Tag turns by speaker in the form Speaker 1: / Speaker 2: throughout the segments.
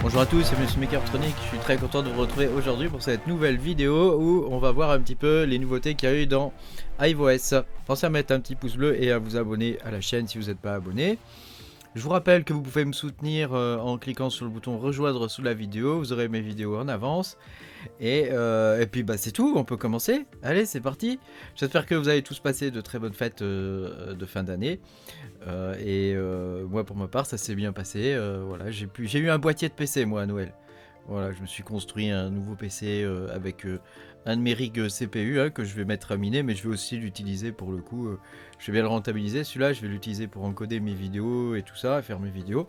Speaker 1: Bonjour à tous, c'est Monsieur Mechatronic, je suis très content de vous retrouver aujourd'hui pour cette nouvelle vidéo où on va voir un petit peu les nouveautés qu'il y a eu dans iOS. Pensez à mettre un petit pouce bleu et à vous abonner à la chaîne si vous n'êtes pas abonné. Je vous rappelle que vous pouvez me soutenir en cliquant sur le bouton rejoindre sous la vidéo, vous aurez mes vidéos en avance. Et puis bah c'est tout, on peut commencer. Allez, c'est parti. J'espère que vous avez tous passé de très bonnes fêtes de fin d'année. Moi pour ma part ça s'est bien passé. Voilà, j'ai eu un boîtier de PC moi à Noël. Voilà, je me suis construit un nouveau PC avec un de mes rigs CPU que je vais mettre à miner, mais je vais aussi l'utiliser pour le coup. Je vais bien le rentabiliser. Celui-là, je vais l'utiliser pour encoder mes vidéos et tout ça, faire mes vidéos.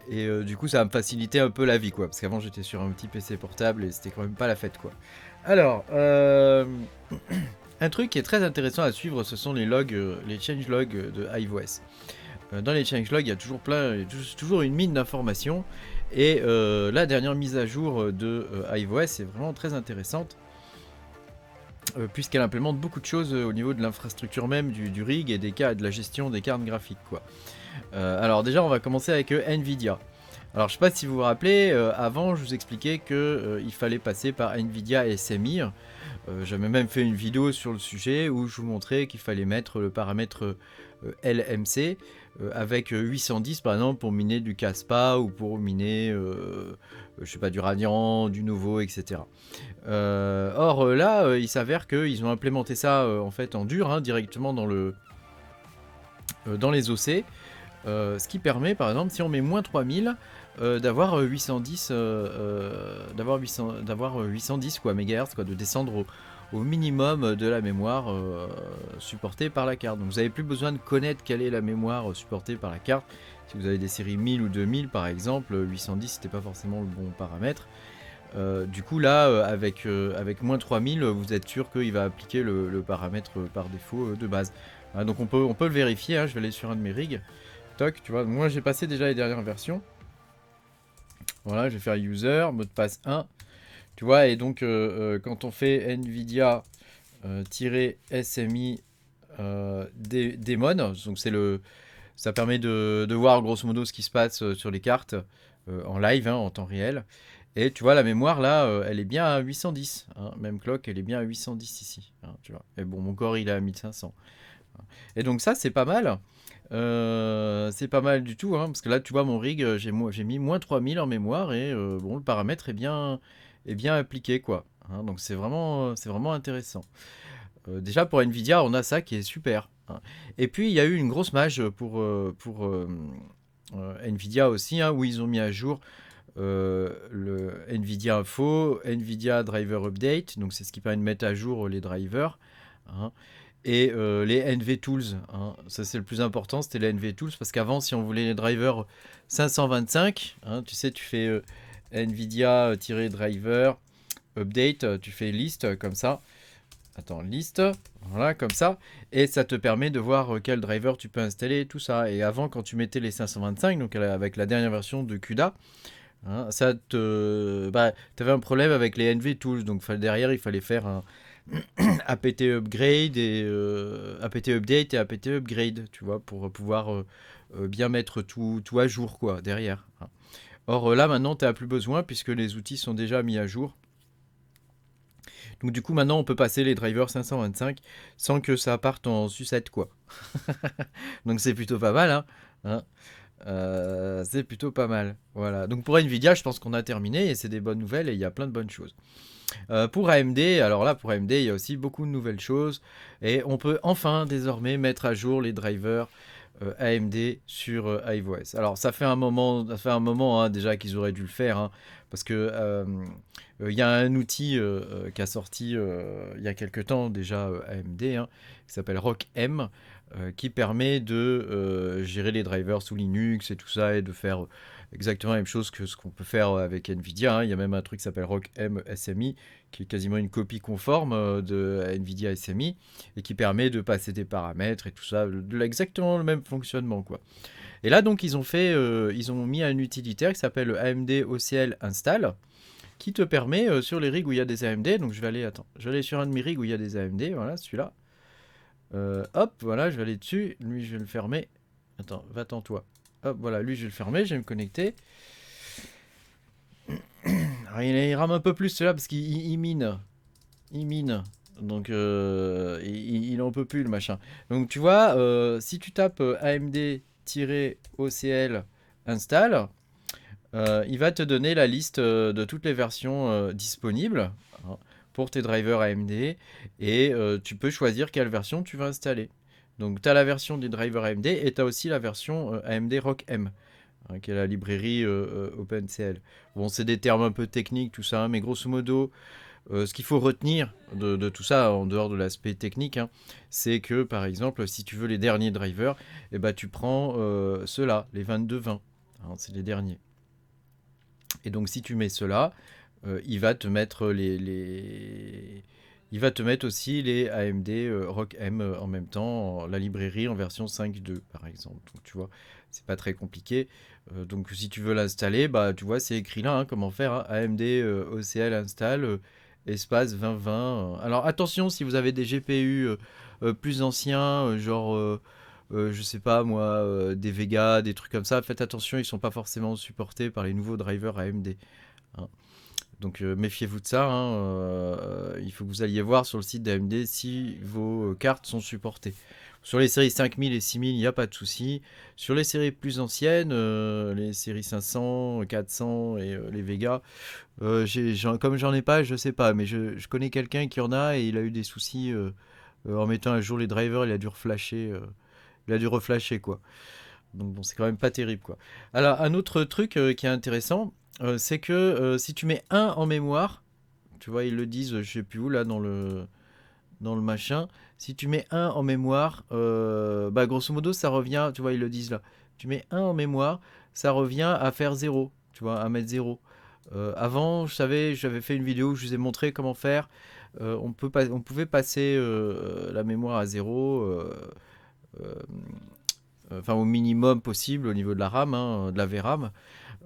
Speaker 1: Et du coup, ça va me faciliter un peu la vie, quoi. Parce qu'avant, j'étais sur un petit PC portable et c'était quand même pas la fête, quoi. Alors, un truc qui est très intéressant à suivre, ce sont les logs, les changelogs de iOS. Dans les changelogs, il y a toujours toujours une mine d'informations. Et la dernière mise à jour de iOS est vraiment très intéressante. Puisqu'elle implémente beaucoup de choses au niveau de l'infrastructure même du rig et de la gestion des cartes graphiques, quoi. Alors déjà, on va commencer avec Nvidia. Alors je sais pas si vous vous rappelez, avant je vous expliquais que il fallait passer par Nvidia SMI. J'avais même fait une vidéo sur le sujet où je vous montrais qu'il fallait mettre le paramètre LMC avec 810 par exemple pour miner du Caspa ou pour miner je sais pas, du Radiant, du Novo, etc. Or là, il s'avère qu'ils ont implémenté ça en fait en dur directement dans les OC. Ce qui permet par exemple si on met moins 3000 d'avoir 810 quoi, MHz quoi, de descendre au minimum de la mémoire supportée par la carte. Donc vous n'avez plus besoin de connaître quelle est la mémoire supportée par la carte. Si vous avez des séries 1000 ou 2000 par exemple, 810 c'était pas forcément le bon paramètre. Du coup là avec moins 3000 vous êtes sûr qu'il va appliquer le paramètre par défaut de base. Donc on peut le vérifier, je vais aller sur un de mes rigs. Toc, tu vois, moi j'ai passé déjà les dernières versions. Voilà, je vais faire user, mot de passe 1. Tu vois, et donc quand on fait NVIDIA SMI daemon, donc ça permet de voir grosso modo ce qui se passe sur les cartes en live, en temps réel. Et tu vois, la mémoire là, elle est bien à 810. Même clock, elle est bien à 810 ici. Tu vois. Et bon, mon corps il est à 1500. Et donc ça, c'est pas mal. C'est pas mal du tout, parce que là, tu vois, mon rig, j'ai mis moins 3000 en mémoire et bon, le paramètre est bien appliqué, quoi. Donc c'est vraiment intéressant. Déjà, pour Nvidia, on a ça qui est super. Et puis, il y a eu une grosse mage pour Nvidia aussi, où ils ont mis à jour le Nvidia Info, Nvidia Driver Update, donc c'est ce qui permet de mettre à jour les drivers. Et les NV Tools, ça c'est le plus important, c'était les NV Tools, parce qu'avant si on voulait les drivers 525, tu sais, tu fais NVIDIA-driver update, tu fais liste comme ça, liste, voilà comme ça, et ça te permet de voir quel driver tu peux installer, tout ça. Et avant, quand tu mettais les 525, donc avec la dernière version de CUDA, t'avais un problème avec les NV Tools, donc derrière il fallait faire un apt upgrade et apt update et apt upgrade, tu vois, pour pouvoir bien mettre tout à jour, quoi, derrière. Or là maintenant tu n'as plus besoin puisque les outils sont déjà mis à jour. Donc du coup maintenant on peut passer les drivers 525 sans que ça parte en sucette, quoi. Donc c'est plutôt pas mal, c'est plutôt pas mal. Voilà. Donc pour Nvidia, je pense qu'on a terminé et c'est des bonnes nouvelles et il y a plein de bonnes choses. Pour AMD, alors là pour AMD il y a aussi beaucoup de nouvelles choses et on peut enfin désormais mettre à jour les drivers AMD sur iOS. Alors ça fait un moment déjà qu'ils auraient dû le faire, parce que il y a un outil qui a sorti il y a quelques temps déjà AMD, qui s'appelle ROCm, qui permet de gérer les drivers sous Linux et tout ça et de faire exactement la même chose que ce qu'on peut faire avec Nvidia. Il y a même un truc qui s'appelle ROCm SMI qui est quasiment une copie conforme de Nvidia SMI et qui permet de passer des paramètres et tout ça, exactement le même fonctionnement, quoi. Et là donc ils ont mis un utilitaire qui s'appelle AMD OCL Install qui te permet sur les rigs où il y a des AMD, donc je vais aller sur un de mes rigs où il y a des AMD, voilà celui-là. Hop, voilà, je vais aller dessus, lui je vais le fermer. Attends, va-t'en toi. Hop, voilà, lui je vais le fermer, je vais me connecter. Alors, il rame un peu plus celui-là parce qu'il mine. Il mine. Donc il en peut plus le machin. Donc tu vois, si tu tapes AMD-OCL install, il va te donner la liste de toutes les versions disponibles, hein, pour tes drivers AMD et tu peux choisir quelle version tu vas installer. Donc tu as la version des drivers AMD et tu as aussi la version AMD Rock M, hein, qui est la librairie OpenCL. Bon, c'est des termes un peu techniques, tout ça, hein, mais grosso modo, ce qu'il faut retenir de tout ça, en dehors de l'aspect technique, hein, c'est que par exemple, si tu veux les derniers drivers, eh ben, tu prends ceux-là, les 2220, hein, c'est les derniers. Et donc si tu mets cela, il va te mettre il va te mettre aussi les AMD Rock M en même temps, la librairie en version 5.2 par exemple. Donc tu vois, c'est pas très compliqué. Donc si tu veux l'installer, bah tu vois, c'est écrit là, hein, comment faire, hein, AMD OCL install espace 2020. Alors attention, si vous avez des GPU plus anciens, genre je sais pas moi, des Vega, des trucs comme ça, faites attention, ils sont pas forcément supportés par les nouveaux drivers AMD, hein. Donc méfiez-vous de ça, hein, il faut que vous alliez voir sur le site d'AMD si vos cartes sont supportées. Sur les séries 5000 et 6000, il n'y a pas de souci. Sur les séries plus anciennes, les séries 500, 400 et les Vega, comme j'en ai pas, je sais pas, mais je connais quelqu'un qui en a et il a eu des soucis en mettant à jour les drivers, il a dû reflasher, quoi. Donc bon, c'est quand même pas terrible, quoi. Alors un autre truc qui est intéressant, c'est que si tu mets 1 en mémoire, tu vois, ils le disent, je sais plus où là dans le machin, si tu mets 1 en mémoire, bah grosso modo ça revient, tu vois, ils le disent là. Tu mets 1 en mémoire, ça revient à faire 0, tu vois, à mettre 0. Avant, j'avais fait une vidéo où je vous ai montré comment faire. On pouvait passer la mémoire à 0, euh, enfin au minimum possible au niveau de la RAM, hein, de la VRAM.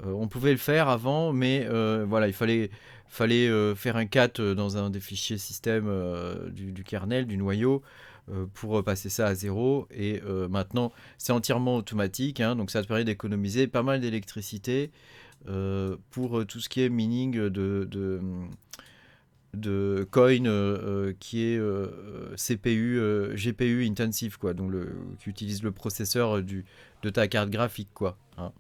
Speaker 1: On pouvait le faire avant, mais voilà, fallait faire un cat dans un des fichiers système du kernel, du noyau, pour passer ça à 0. Et maintenant, c'est entièrement automatique, hein, donc ça te permet d'économiser pas mal d'électricité pour tout ce qui est mining de coin qui est CPU, GPU intensive, quoi, donc qui utilise le processeur de ta carte graphique, quoi, hein.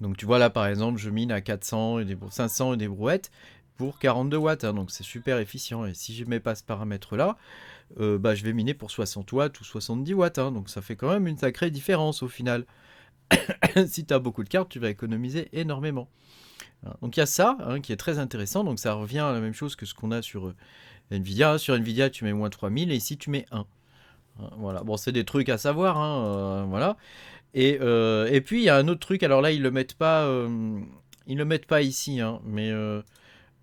Speaker 1: Donc tu vois là par exemple, je mine à 400 et 500 et des brouettes pour 42 watts, hein, donc c'est super efficient. Et si je mets pas ce paramètre là, bah, je vais miner pour 60 watts ou 70 watts, hein, donc ça fait quand même une sacrée différence au final. Si tu as beaucoup de cartes, tu vas économiser énormément. Donc il y a ça, hein, qui est très intéressant, donc ça revient à la même chose que ce qu'on a sur Nvidia. Sur Nvidia, tu mets moins 3000 et ici tu mets 1. Voilà, bon, c'est des trucs à savoir, hein, voilà. Et puis il y a un autre truc, alors là ils le mettent pas ici, hein, mais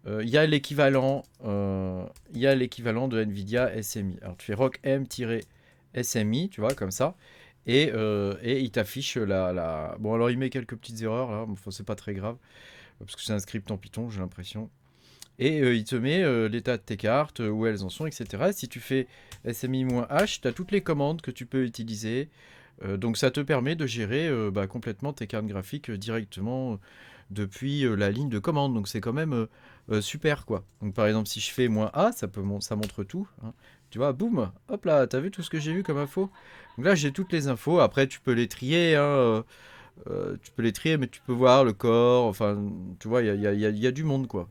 Speaker 1: il y a l'équivalent de Nvidia SMI. Alors tu fais rock M-SMI, tu vois, comme ça, et il t'affiche Bon, alors il met quelques petites erreurs là, enfin, c'est pas très grave, parce que c'est un script en Python, j'ai l'impression. Et il te met l'état de tes cartes, où elles en sont, etc. Si tu fais SMI-H, tu as toutes les commandes que tu peux utiliser. Donc ça te permet de gérer bah, complètement tes cartes graphiques directement depuis la ligne de commande. Donc c'est quand même super, quoi. Donc par exemple, si je fais -A, ça montre tout, hein. Tu vois, boum, hop là, t'as vu tout ce que j'ai vu comme info. Donc là, j'ai toutes les infos. Après, tu peux les trier, hein, tu peux les trier, mais tu peux voir le corps. Enfin, tu vois, il y a du monde, quoi.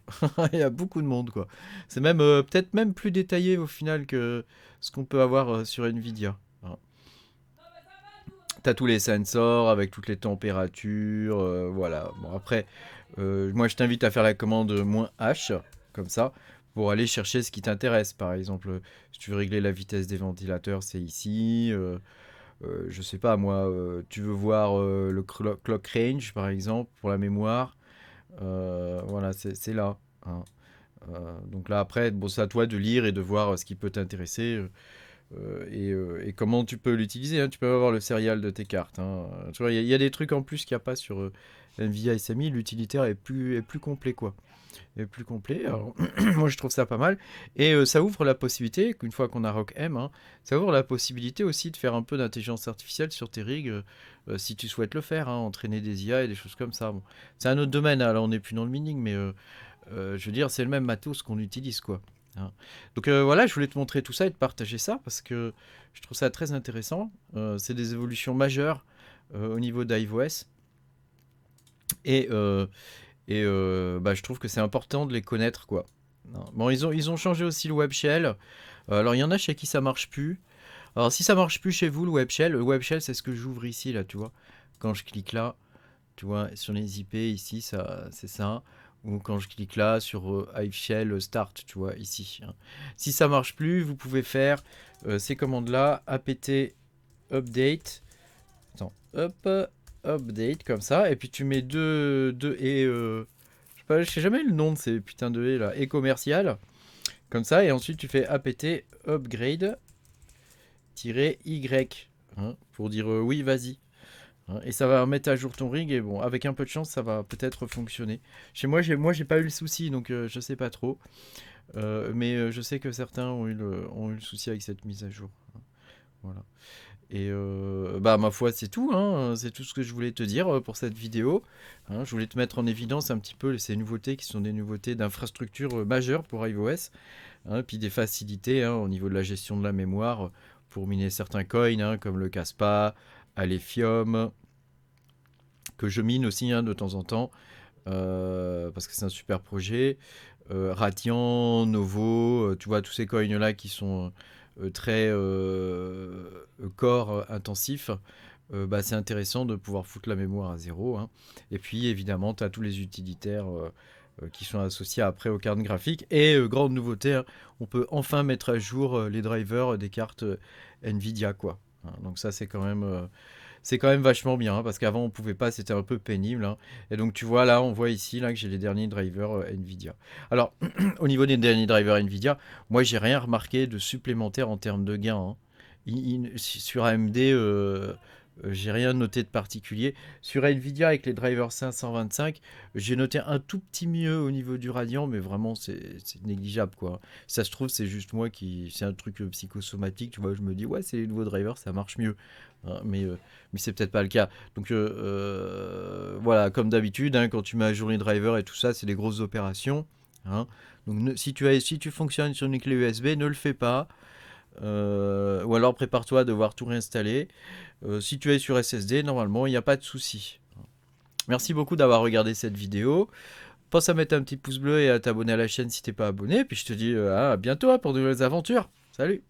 Speaker 1: Il y a beaucoup de monde, quoi. C'est même peut-être même plus détaillé au final que ce qu'on peut avoir sur Nvidia, hein. T'as tous les sensors avec toutes les températures, voilà. Bon, après, moi je t'invite à faire la commande -H, comme ça, pour aller chercher ce qui t'intéresse. Par exemple, si tu veux régler la vitesse des ventilateurs, c'est ici. Je sais pas, moi, tu veux voir le clock range, par exemple, pour la mémoire. Voilà, c'est là, hein. Donc là, après, bon, c'est à toi de lire et de voir ce qui peut t'intéresser. et comment tu peux l'utiliser, hein. Tu peux avoir le serial de tes cartes, hein. Tu vois, il y a des trucs en plus qu'il n'y a pas sur NVIDIA SMI. L'utilitaire est plus complet, quoi. Est plus complet. Alors, moi, je trouve ça pas mal. Et ça ouvre la possibilité, qu'une fois qu'on a Rock M, hein, ça ouvre la possibilité aussi de faire un peu d'intelligence artificielle sur tes rigs, si tu souhaites le faire, hein, entraîner des IA et des choses comme ça. Bon, c'est un autre domaine, hein, là, on n'est plus dans le mining, mais je veux dire, c'est le même matos qu'on utilise, quoi, hein. Donc voilà, je voulais te montrer tout ça et te partager ça parce que je trouve ça très intéressant. C'est des évolutions majeures au niveau d'iOS. Et, bah, je trouve que c'est important de les connaître, quoi. Non. Bon, ils ont changé aussi le web shell. Alors, il y en a chez qui ça marche plus. Alors, si ça marche plus chez vous, le web shell, c'est ce que j'ouvre ici, là, tu vois. Quand je clique là, tu vois, sur les IP, ici, ça, c'est ça. Ou quand je clique là, sur Hive Shell Start, tu vois, ici, hein. Si ça marche plus, vous pouvez faire ces commandes-là, apt update. Attends, hop, update, comme ça. Et puis, tu mets deux et... je sais jamais le nom de ces putains de et là, et commercial, comme ça, et ensuite tu fais apt upgrade-y, hein, pour dire oui, vas-y, hein, et ça va mettre à jour ton rig, et bon, avec un peu de chance, ça va peut-être fonctionner. Chez moi, j'ai pas eu le souci, donc je sais pas trop, mais je sais que certains ont eu le souci avec cette mise à jour, hein. Voilà. Et bah ma foi c'est tout, hein, c'est tout ce que je voulais te dire pour cette vidéo, hein. Je voulais te mettre en évidence un petit peu ces nouveautés qui sont des nouveautés d'infrastructure majeures pour iOS, hein, puis des facilités, hein, au niveau de la gestion de la mémoire pour miner certains coins, hein, comme le Caspa, Alephium, que je mine aussi, hein, de temps en temps, parce que c'est un super projet. Radiant, Novo, tu vois tous ces coins là qui sont très core intensif, bah, c'est intéressant de pouvoir foutre la mémoire à zéro, hein. Et puis évidemment, tu as tous les utilitaires qui sont associés après aux cartes graphiques. Et grande nouveauté, hein, on peut enfin mettre à jour les drivers des cartes Nvidia, quoi, hein. Donc ça, c'est quand même vachement bien, hein, parce qu'avant on pouvait pas, c'était un peu pénible, hein. Et donc tu vois là, on voit ici là que j'ai les derniers drivers Nvidia. Alors au niveau des derniers drivers Nvidia, moi j'ai rien remarqué de supplémentaire en termes de gains, hein. Sur AMD, j'ai rien noté de particulier. Sur Nvidia avec les drivers 525, j'ai noté un tout petit mieux au niveau du radian, mais vraiment c'est négligeable, quoi. Ça se trouve c'est juste moi qui, c'est un truc psychosomatique, tu vois. Je me dis ouais c'est les nouveaux drivers, ça marche mieux, hein, mais c'est peut-être pas le cas. Donc voilà, comme d'habitude, hein, quand tu mets à jour les drivers et tout ça, c'est des grosses opérations, hein. Donc si tu fonctionnes sur une clé USB, ne le fais pas. Ou alors prépare-toi à devoir tout réinstaller. Si tu es sur SSD, normalement, il n'y a pas de souci. Merci beaucoup d'avoir regardé cette vidéo. Pense à mettre un petit pouce bleu et à t'abonner à la chaîne si t'es pas abonné. Puis je te dis à bientôt, hein, pour de nouvelles aventures. Salut!